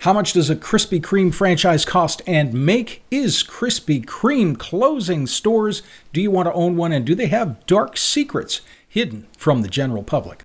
How much does a Krispy Kreme franchise cost and make? Is Krispy Kreme closing stores? Do you want to own one? And do they have dark secrets hidden from the general public?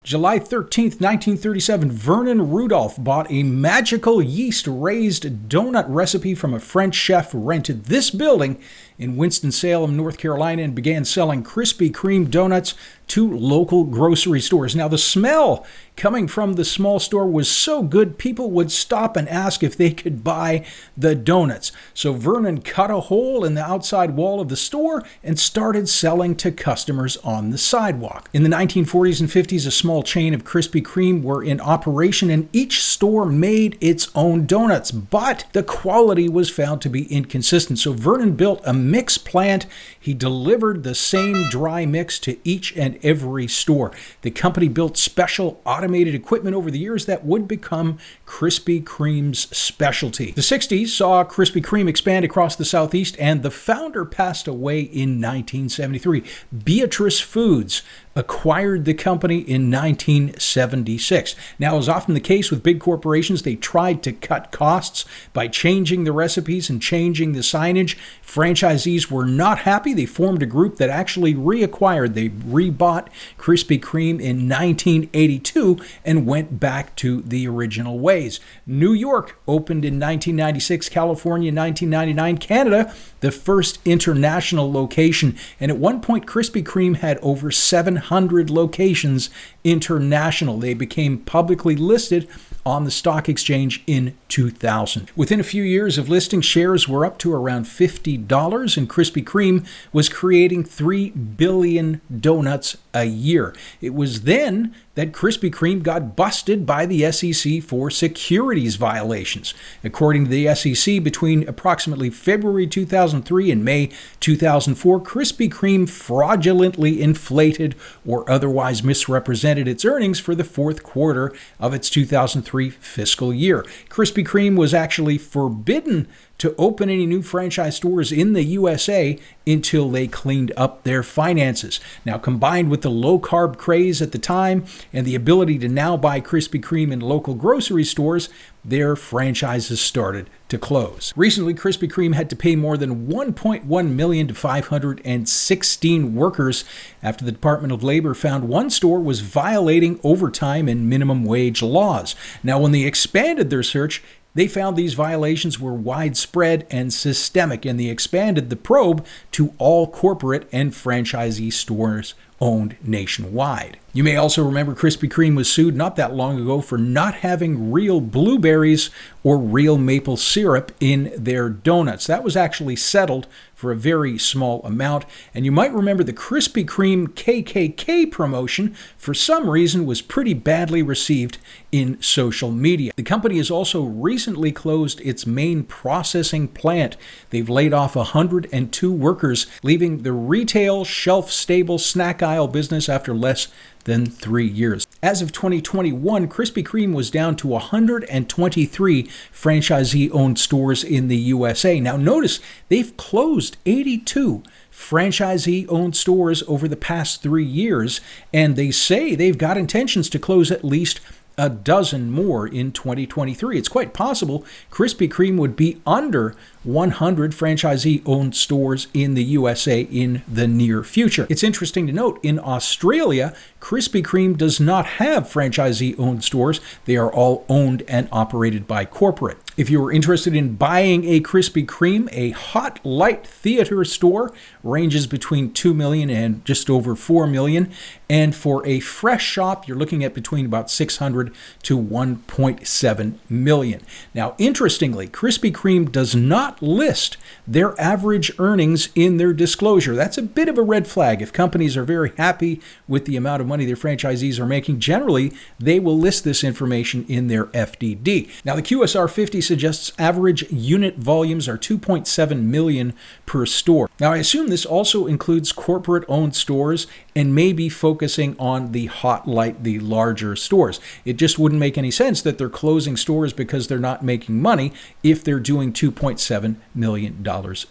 July 13th, 1937, Vernon Rudolph bought a magical yeast-raised donut recipe from a French chef who rented this building in Winston-Salem, North Carolina, and began selling Krispy Kreme donuts to local grocery stores. Now, the smell coming from the small store was so good, people would stop and ask if they could buy the donuts. So Vernon cut a hole in the outside wall of the store and started selling to customers on the sidewalk. In the 1940s and 50s, a small chain of Krispy Kreme were in operation, and each store made its own donuts, but the quality was found to be inconsistent. So Vernon built a mix plant. He delivered the same dry mix to each and every store. The company built special automated equipment over the years that would become Krispy Kreme's specialty. The 60s saw Krispy Kreme expand across the Southeast, and the founder passed away in 1973. Beatrice Foods acquired the company in 1976. Now, as often the case with big corporations, they tried to cut costs by changing the recipes and changing the signage. Franchisees were not happy. They formed a group that actually reacquired. They rebought Krispy Kreme in 1982 and went back to the original ways. New York opened in 1996, California 1999, Canada the first international location, and at one point Krispy Kreme had over 700 locations international. They became publicly listed on the stock exchange in 2000. Within a few years of listing, shares were up to around $50, and Krispy Kreme was creating 3 billion donuts a year. It was then that Krispy Kreme got busted by the SEC for securities violations. According to the SEC, between approximately February 2003 and May 2004, Krispy Kreme fraudulently inflated or otherwise misrepresented its earnings for the fourth quarter of its 2003 fiscal year. Krispy Kreme was actually forbidden to open any new franchise stores in the USA until they cleaned up their finances. Now, combined with the low-carb craze at the time and the ability to now buy Krispy Kreme in local grocery stores, their franchises started to close. Recently, Krispy Kreme had to pay more than $1.1 million to 516 workers after the Department of Labor found one store was violating overtime and minimum wage laws. Now, when they expanded their search, they found these violations were widespread and systemic, and they expanded the probe to all corporate and franchisee stores owned nationwide. You may also remember Krispy Kreme was sued not that long ago for not having real blueberries or real maple syrup in their donuts. That was actually settled for a very small amount. And you might remember the Krispy Kreme KKK promotion, for some reason, was pretty badly received in social media. The company has also recently closed its main processing plant. They've laid off 102 workers, leaving the retail shelf-stable snack aisle business after less than 3 years. As of 2021, Krispy Kreme was down to 123 franchisee-owned stores in the USA. Now notice, they've closed 82 franchisee-owned stores over the past 3 years, and they say they've got intentions to close at least a dozen more in 2023. It's quite possible Krispy Kreme would be under 100 franchisee-owned stores in the USA in the near future. It's interesting to note, in Australia, Krispy Kreme does not have franchisee-owned stores. They are all owned and operated by corporate. If you are interested in buying a Krispy Kreme, a Hot Light Theater store ranges between $2 million and just over $4 million. And for a fresh shop, you're looking at between about $600 to $1.7 million. Now, interestingly, Krispy Kreme does not list their average earnings in their disclosure. That's a bit of a red flag. If companies are very happy with the amount of money their franchisees are making, generally, they will list this information in their FDD. Now, the QSR 50 suggests average unit volumes are 2.7 million per store. Now, I assume this also includes corporate-owned stores and may be focusing on the Hot Light, the larger stores. It just wouldn't make any sense that they're closing stores because they're not making money if they're doing 2.7 $7 million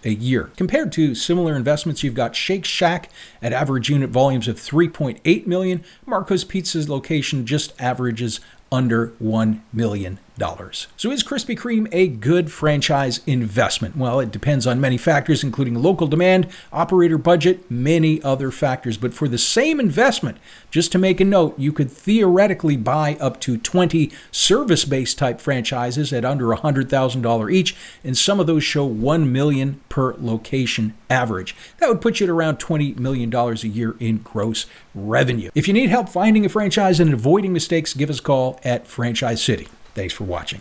a year. Compared to similar investments, you've got Shake Shack at average unit volumes of $3.8 million. Marco's Pizza's location just averages under $1 million. So is Krispy Kreme a good franchise investment? Well, it depends on many factors, including local demand, operator budget, many other factors. But for the same investment, just to make a note, you could theoretically buy up to 20 service-based type franchises at under $100,000 each, and some of those show $1 million per location average. That would put you at around $20 million a year in gross revenue. If you need help finding a franchise and avoiding mistakes, give us a call at Franchise City. Thanks for watching.